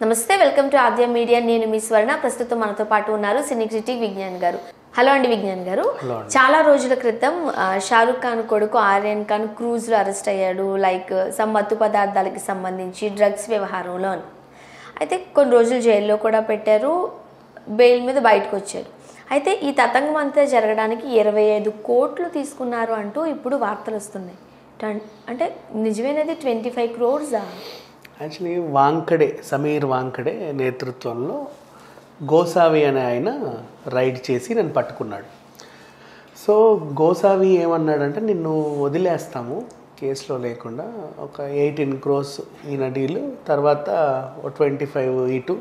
నమస్తే welcome to Aadya media నేను మీ స్వర్ణ ప్రస్తుతం మనతో పాటు ఉన్నారు సినీ క్రిటిక్ విజ్ఞాన్ గారు. హలో అండి విజ్ఞాన్ గారు. చాలా రోజుల క్రితం షారుఖ్ ఖాన్ కొడుకు ఆర్యన్ ఖాన్ క్రూజ్ లో అరెస్ట్ అయ్యాడు. లైక్ సమ్ మత్తు పదార్థాలకి సంబంధించి డ్రగ్స్ వ్యవహారంలో. అయితే కొన్ని రోజులు జైల్లో కూడా పెట్టారు, బెయిల్ మీద బయటకు వచ్చారు. అయితే ఈ తతంగం అంతా జరగడానికి 25 కోట్లు తీసుకున్నారు అంటూ ఇప్పుడు వార్తలు వస్తున్నాయి. అంటే నిజమేనది 25 crores? యాక్చువల్లీ సమీర్ వాంకడే నేతృత్వంలో గోసావి అనే ఆయన రైడ్ చేసి నన్ను పట్టుకున్నాడు. సో గోసావి ఏమన్నాడంటే నిన్ను వదిలేస్తాము కేసులో లేకుండా, ఒక 18 crores ఈయన డీలు, తర్వాత 25 ఇటు,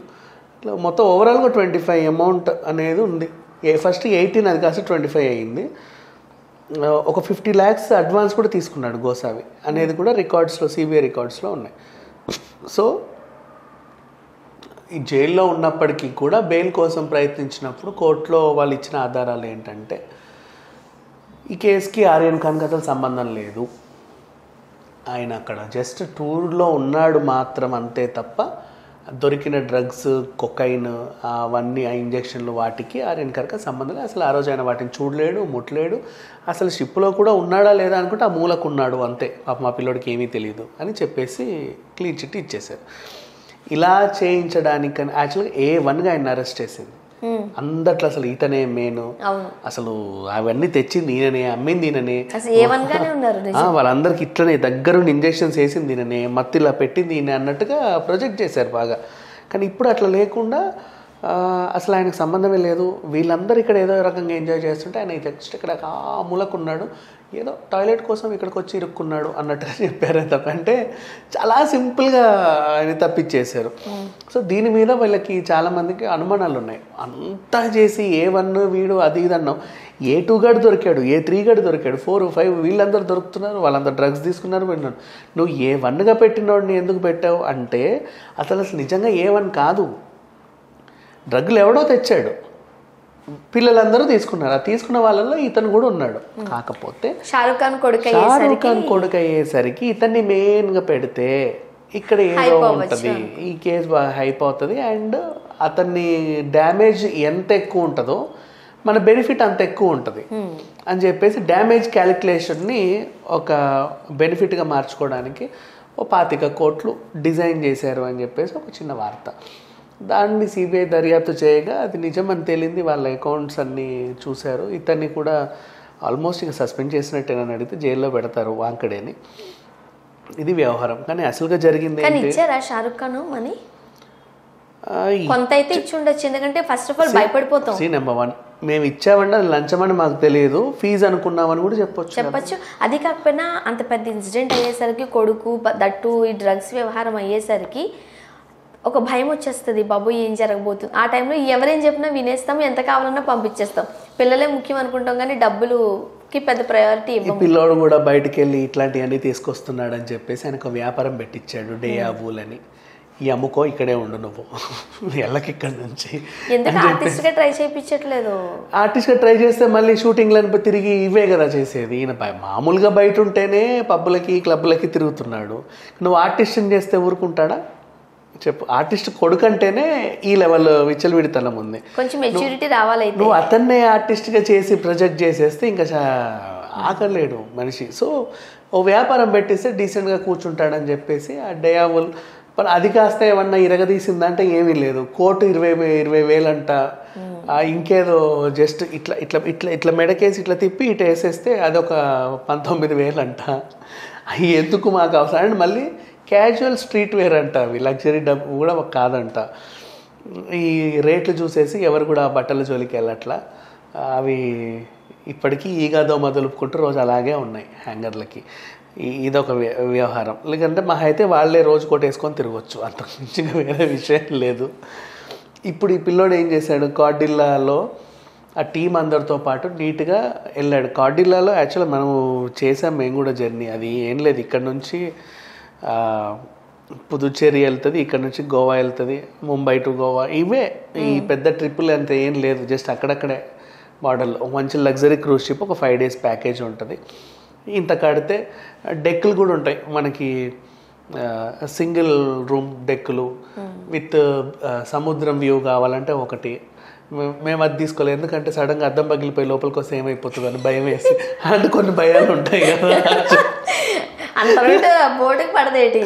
ఇట్లా మొత్తం ఓవరాల్గా 25 అమౌంట్ అనేది ఉంది. ఫస్ట్ 18 అది కాస్త 25 అయ్యింది. ఒక 50 lakhs అడ్వాన్స్ కూడా తీసుకున్నాడు గోసావి అనేది కూడా రికార్డ్స్లో, సిబిఐ రికార్డ్స్లో ఉన్నాయి. సో ఈ జైల్లో ఉన్నప్పటికీ కూడా బెయిల్ కోసం ప్రయత్నించినప్పుడు కోర్టులో వాళ్ళు ఇచ్చిన ఆధారాలు ఏంటంటే ఈ కేసుకి ఆర్యన్ ఖాన్కి అసలు సంబంధం లేదు, ఆయన అక్కడ జస్ట్ టూర్లో ఉన్నాడు మాత్రం అంతే తప్ప దొరికిన డ్రగ్స్, కొకైన్, అవన్నీ ఆ ఇంజక్షన్లు వాటికి ఆర్యన్ ఖాన్కి సంబంధం లేదు. అసలు ఆ రోజు ఆయన వాటిని చూడలేడు, ముట్టలేడు, అసలు షిప్లో కూడా ఉన్నాడా లేదా అనుకుంటే ఆ మూలకు ఉన్నాడు అంతే, పాప మా పిల్లోడికి ఏమీ తెలియదు అని చెప్పేసి క్లీన్ చిట్ ఇచ్చేశారు. ఇలా చేయించడానికని యాక్చువల్గా A1గా ఆయన అరెస్ట్ చేసింది. అందట్లో అసలు ఈతనే మెయిన్, అసలు అవన్నీ తెచ్చింది ఈయననే, అమ్మింది ఈయననే, వాళ్ళందరికి ఇట్లనే దగ్గరుండి ఇంజెక్షన్స్ వేసింది ఈయననే, మత్తిలా పెట్టింది ఈయన అన్నట్టుగా ప్రొజెక్ట్ చేశారు బాగా. కానీ ఇప్పుడు అట్లా లేకుండా అసలు ఆయనకు సంబంధమే లేదు, వీళ్ళందరూ ఇక్కడ ఏదో రకంగా ఎంజాయ్ చేస్తుంటే ఆయన జస్ట్ ఇక్కడ ఆ మూలకున్నాడు, ఏదో టాయిలెట్ కోసం ఇక్కడికి వచ్చి ఇరుక్కున్నాడు అన్నట్టుగా చెప్పారు తప్ప, అంటే చాలా సింపుల్గా ఆయన తప్పించేశారు. సో దీని మీద వీళ్ళకి చాలామందికి అనుమానాలు ఉన్నాయి. అంతా చేసి A1 వీడు అది ఇది అన్నాం, A2 గడు దొరికాడు, A3 గడు దొరికాడు, 4, 5 వీళ్ళందరూ దొరుకుతున్నారు, వాళ్ళందరూ డ్రగ్స్ తీసుకున్నారు. విన్నాను నువ్వు A1గా పెట్టినోడిని ఎందుకు పెట్టావు అంటే అసలు నిజంగా A1 కాదు, డ్రగ్లు ఎవడో తెచ్చాడు, పిల్లలందరూ తీసుకున్నారు, ఆ తీసుకున్న వాళ్ళల్లో ఇతను కూడా ఉన్నాడు. కాకపోతే షారుఖ్ ఖాన్ కొడుకు అయ్యేసరికి ఇతన్ని మెయిన్గా పెడితే ఇక్కడ ఏదో ఉంటుంది, ఈ కేసు బాగా హైప్ అవుతుంది, అండ్ అతన్ని డ్యామేజ్ ఎంత ఎక్కువ ఉంటుందో మన బెనిఫిట్ అంత ఎక్కువ ఉంటుంది అని చెప్పేసి డ్యామేజ్ క్యాలిక్యులేషన్ని ఒక బెనిఫిట్గా మార్చుకోవడానికి 25 కోట్లు డిజైన్ చేశారు అని చెప్పేసి ఒక చిన్న వార్త. దాన్ని సిబిఐ దర్యాప్తు చేయగా అది నిజమని తేలింది. వాళ్ళ అకౌంట్స్ అన్నీ చూశారు. ఇతన్ని కూడా ఆల్మోస్ట్ ఇక సస్పెండ్ చేసినట్టేనని అడిగితే జైల్లో పెడతారు వాంకడేని. ఇది వ్యవహారం. కానీ అసలుగా జరిగింది షారుఖ్ ఖాన్ మనీ కొంత అయితే ఇచ్చి ఉండొచ్చు, ఎందుకంటే ఫస్ట్ ఆఫ్ ఆల్ భయపడిపోతాం. నెంబర్ 1 మేము ఇచ్చామంటే అది లంచమని మాకు తెలియదు, ఫీజు అనుకున్నామని కూడా చెప్పొచ్చు. అది కాకపోయినా అంత పెద్ద ఇన్సిడెంట్ అయ్యేసరికి, కొడుకు దట్టు ఈ డ్రగ్స్ వ్యవహారం అయ్యేసరికి ఒక భయం వచ్చేస్తుంది, బాబు ఏం జరగబోతుంది. ఆ టైంలో ఎవరేం చెప్పినా వినేస్తాం, ఎంత కావాలన్నా పంపించేస్తాం. పిల్లలే ముఖ్యం అనుకుంటాం కానీ డబ్బులుకి పెద్ద ప్రయారిటీ ఇవ్వం. పిల్లోడు కూడా బయటకు వెళ్ళి ఇట్లాంటివన్నీ తీసుకొస్తున్నాడు అని చెప్పేసి ఆయనకు వ్యాపారం పెట్టించాడు, డేయాబూల్ అని. ఈ అమ్ముకో, ఇక్కడే ఉండు నువ్వు, ఎల్లకి ఇక్కడ నుంచి. ఎందుకు ఆర్టిస్ట్గా ట్రై చేయించట్లేదు? ఆర్టిస్ట్గా ట్రై చేస్తే మళ్ళీ షూటింగ్లను తిరిగి ఇవే కదా చేసేది. ఈయన మామూలుగా బయట ఉంటేనే పబ్బులకి క్లబ్లకి తిరుగుతున్నాడు. నువ్వు ఆర్టిస్ట్ని చేస్తే ఊరుకుంటాడా చెప్పు? ఆర్టిస్ట్ కొడుకంటేనే ఈ లెవెల్ విచ్చలవిడితనం ఉంది, కొంచెం మెచ్యూరిటీ రావాలి. నువ్వు అతన్నే ఆర్టిస్ట్గా చేసి ప్రొజెక్ట్ చేసేస్తే ఇంకా ఆకలేడు మనిషి. సో ఓ వ్యాపారం పెట్టేస్తే డీసెంట్గా కూర్చుంటాడని చెప్పేసి ఆ డయాబుల్ అది కాస్త ఏమన్నా ఇరగదీసిందంటే ఏమీ లేదు. కోర్టు 20,000 అంట, ఇంకేదో జస్ట్ ఇట్లా ఇట్లా ఇట్లా ఇట్లా మెడకేసి ఇట్లా తిప్పి ఇటు వేసేస్తే అదొక 19,000 అంట. అవి ఎందుకు మాకు అవసరం? అండ్ మళ్ళీ క్యాజువల్ స్ట్రీట్ వేర్ అంట, అవి లగ్జరీ డబ్బు కూడా కాదంట. ఈ రేట్లు చూసేసి ఎవరు కూడా బట్టల జోలికి వెళ్ళట్లా, అవి ఇప్పటికీ ఈగాదో మొదలుపుకుంటూ రోజు అలాగే ఉన్నాయి హ్యాంగర్లకి. ఇదొక వ్యవహారం. లేకంటే మా అయితే వాళ్ళే రోజు కొట్టేసుకొని తిరగచ్చు, అంతకు మించిగా వేరే విషయం లేదు. ఇప్పుడు ఈ పిల్లోడు ఏం చేశాడు, కార్డిల్లాలో ఆ టీం అందరితో పాటు నీట్గా వెళ్ళాడు. కార్డిల్లాలో యాక్చువల్గా మనం చేసాం మేము కూడా జర్నీ, అది ఏం లేదు, ఇక్కడ నుంచి పుదుచ్చేరి వెళ్తుంది, ఇక్కడ నుంచి గోవా వెళ్తుంది, ముంబై టు గోవా, ఇవే ఈ పెద్ద ట్రిప్పులు అంత ఏం లేదు, జస్ట్ అక్కడక్కడే మోడల్. మంచి లగ్జరీ క్రూజ్ షిప్, ఒక 5 days ప్యాకేజ్ ఉంటుంది. ఇంత కడితే డెక్కులు కూడా ఉంటాయి మనకి, సింగిల్ రూమ్ డెక్కులు విత్ సముద్రం వ్యూ కావాలంటే ఒకటి. మేము అది తీసుకోలేదు, ఎందుకంటే సడన్గా అద్దం పగిలిపోయి లోపలికి వస్తే ఏమైపోతుంది అని భయం వేసి. అంటే కొన్ని భయాలు ఉంటాయి కదా, బోటుకి పడదేటి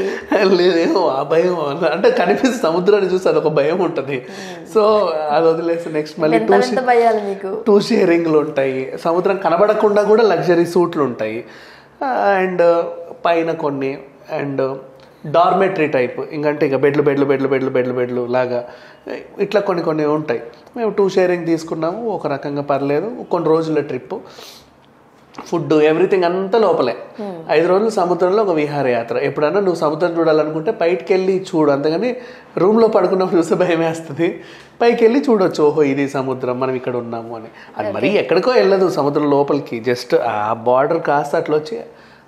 లేదేమో ఆ భయం. అంటే కనిపిస్తే సముద్రాన్ని చూసి అదొక భయం ఉంటుంది. సో అది వదిలేసి నెక్స్ట్ మళ్ళీ టూ షేరింగ్లు ఉంటాయి. సముద్రం కనబడకుండా కూడా లగ్జరీ సూట్లు ఉంటాయి. అండ్ పైన కొన్ని అండ్ డార్మెటరీ టైప్, ఇంకంటే ఇక బెడ్లు లాగా ఇట్లా కొన్ని ఉంటాయి. మేము 2 షేరింగ్ తీసుకున్నాము, ఒక రకంగా పర్లేదు. కొన్ని రోజుల ట్రిప్, ఫుడ్ ఎవ్రీథింగ్ అంతా లోపలే. 5 రోజులు సముద్రంలో ఒక విహారయాత్ర. ఎప్పుడన్నా నువ్వు సముద్రం చూడాలనుకుంటే పైకి వెళ్ళి చూడు, అంతగాని రూమ్లో పడుకున్నప్పుడు చూస్తే భయం వేస్తుంది. పైకి వెళ్ళి చూడొచ్చు, ఓహో ఇది సముద్రం, మనం ఇక్కడ ఉన్నాము అని. అది మరీ ఎక్కడికో వెళ్ళదు సముద్రం లోపలికి, జస్ట్ ఆ బార్డర్ కాస్త అట్లా వచ్చి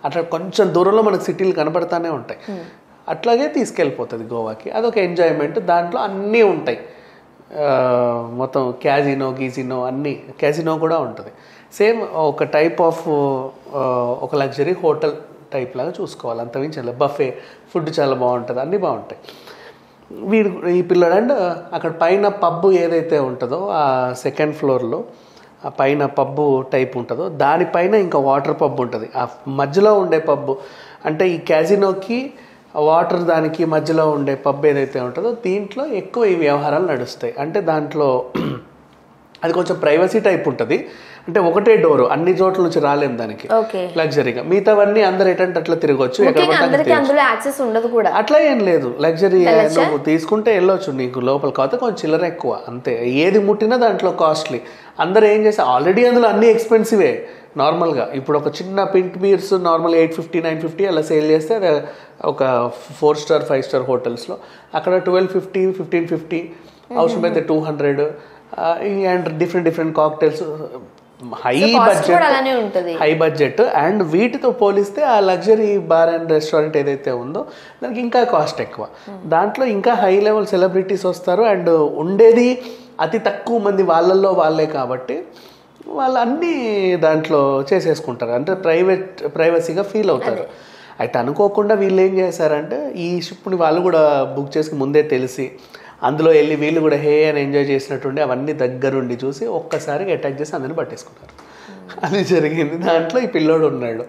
అట్లా కొంచెం దూరంలో మనకు సిటీలు కనపడతానే ఉంటాయి. అట్లాగే తీసుకెళ్ళిపోతుంది గోవాకి. అదొక ఎంజాయ్మెంట్. దాంట్లో అన్నీ ఉంటాయి, మొత్తం క్యాజినో అన్నీ, క్యాజినో కూడా ఉంటుంది. సేమ్ ఒక టైప్ ఆఫ్ ఒక లగ్జరీ హోటల్ టైప్ లాగా చూసుకోవాలి, అంతమించి బఫే ఫుడ్ చాలా బాగుంటుంది, అన్నీ బాగుంటాయి. ఈ పిల్లడు అండ్ అక్కడ పైన పబ్బు ఏదైతే ఉంటుందో ఆ 2nd ఫ్లోర్లో ఆ పైన పబ్బు టైప్ ఉంటుందో దానిపైన ఇంకా వాటర్ పబ్ ఉంటుంది. ఆ మధ్యలో ఉండే పబ్బు అంటే ఈ క్యాజినోకి వాటర్ దానికి మధ్యలో ఉండే పబ్ ఏదైతే ఉంటుందో దీంట్లో ఎక్కువ ఈ వ్యవహారాలు నడుస్తాయి. అంటే దాంట్లో అది కొంచెం ప్రైవసీ టైప్ ఉంటుంది. అంటే ఒకటే డోరు, అన్ని చోట్ల నుంచి రాలేము దానికి లగ్జరీగా. మిగతావన్నీ అందరు ఎటంటే అట్లా తిరగొచ్చు, అట్లా ఏం లేదు. లగ్జరీ నువ్వు తీసుకుంటే వెళ్ళొచ్చు, నీకు లోపల కాకపోతే కొంచెం చిల్లర ఎక్కువ అంతే. ఏది ముట్టినా దాంట్లో కాస్ట్లీ. అందరు ఏం చేస్తారు, ఆల్రెడీ అందులో అన్ని ఎక్స్పెన్సివే నార్మల్గా. ఇప్పుడు ఒక చిన్న పింట్ బీర్స్ నార్మల్ 850 950 అలా సేల్ చేస్తే ఒక 4 స్టార్ 5 స్టార్ హోటల్స్లో అక్కడ 1250 1550, అవసరమైతే 200. And different cocktails, high budget. And వీటితో పోలిస్తే ఆ లగ్జరీ బార్ అండ్ రెస్టారెంట్ ఏదైతే ఉందో దానికి ఇంకా కాస్ట్ ఎక్కువ. దాంట్లో ఇంకా హై లెవెల్ సెలబ్రిటీస్ వస్తారు. అండ్ ఉండేది అతి తక్కువ మంది, వాళ్ళల్లో వాళ్ళే కాబట్టి వాళ్ళు అన్నీ దాంట్లో చేసేసుకుంటారు. అంటే ప్రైవసీగా ఫీల్ అవుతారు. అయితే అనుకోకుండా వీళ్ళు ఏం చేశారంటే ఈ షిప్ని వాళ్ళు కూడా బుక్ చేసుకుని ముందే తెలిసి అందులో వెళ్ళి వీళ్ళు కూడా హే అని ఎంజాయ్ చేసినట్టుండి అవన్నీ దగ్గరుండి చూసి ఒక్కసారిగా అటాక్ చేసి అందరిని పట్టేసుకున్నారు. అది జరిగింది. దాంట్లో ఈ పిల్లోడు ఉన్నాడు.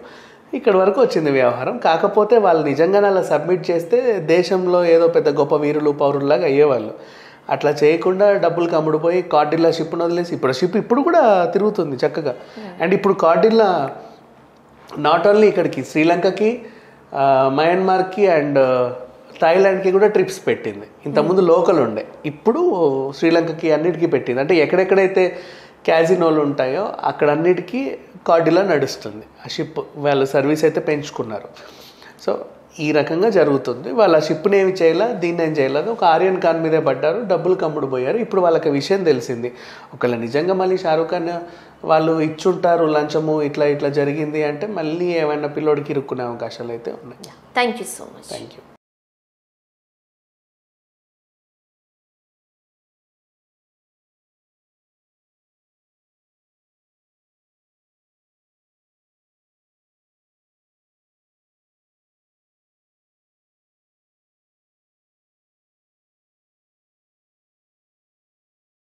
ఇక్కడ వరకు వచ్చింది వ్యవహారం. కాకపోతే వాళ్ళు నిజంగానే అలా సబ్మిట్ చేస్తే దేశంలో ఏదో పెద్ద గొప్ప వీరులు పౌరుల్లాగా అయ్యేవాళ్ళు. అట్లా చేయకుండా డబ్బులు కమ్ముడిపోయి కార్డిల్లా షిప్ను వదిలేసి ఇప్పుడు షిప్ ఇప్పుడు కూడా తిరుగుతుంది చక్కగా. అండ్ ఇప్పుడు కార్డిల్లా నాట్ ఓన్లీ ఇక్కడికి శ్రీలంకకి, మయన్మార్కి అండ్ థాయిలాండ్కి కూడా ట్రిప్స్ పెట్టింది. ఇంతకుముందు లోకల్ ఉండే, ఇప్పుడు శ్రీలంకకి అన్నిటికీ పెట్టింది. అంటే ఎక్కడెక్కడైతే క్యాజినోలు ఉంటాయో అక్కడ అన్నిటికీ కార్డిల్లా నడుస్తుంది ఆ షిప్. వాళ్ళు సర్వీస్ అయితే పెంచుకున్నారు. సో ఈ రకంగా జరుగుతుంది. వాళ్ళు ఆ షిప్ని ఏమి చేయాల, దీన్ని ఏం చేయలేదు. ఒక ఆర్యన్ ఖాన్ మీదే పడ్డారు, డబ్బులు కమ్ముడు పోయారు. ఇప్పుడు వాళ్ళకి విషయం తెలిసింది. ఒకవేళ నిజంగా మళ్ళీ షారూఖ్ ఖాన్ వాళ్ళు ఇచ్చుంటారు లంచము, ఇట్లా జరిగింది అంటే మళ్ళీ ఏమైనా పిల్లోడికి ఇరుక్కునే అవకాశాలు అయితే ఉన్నాయి. Thank you so much. Thank you.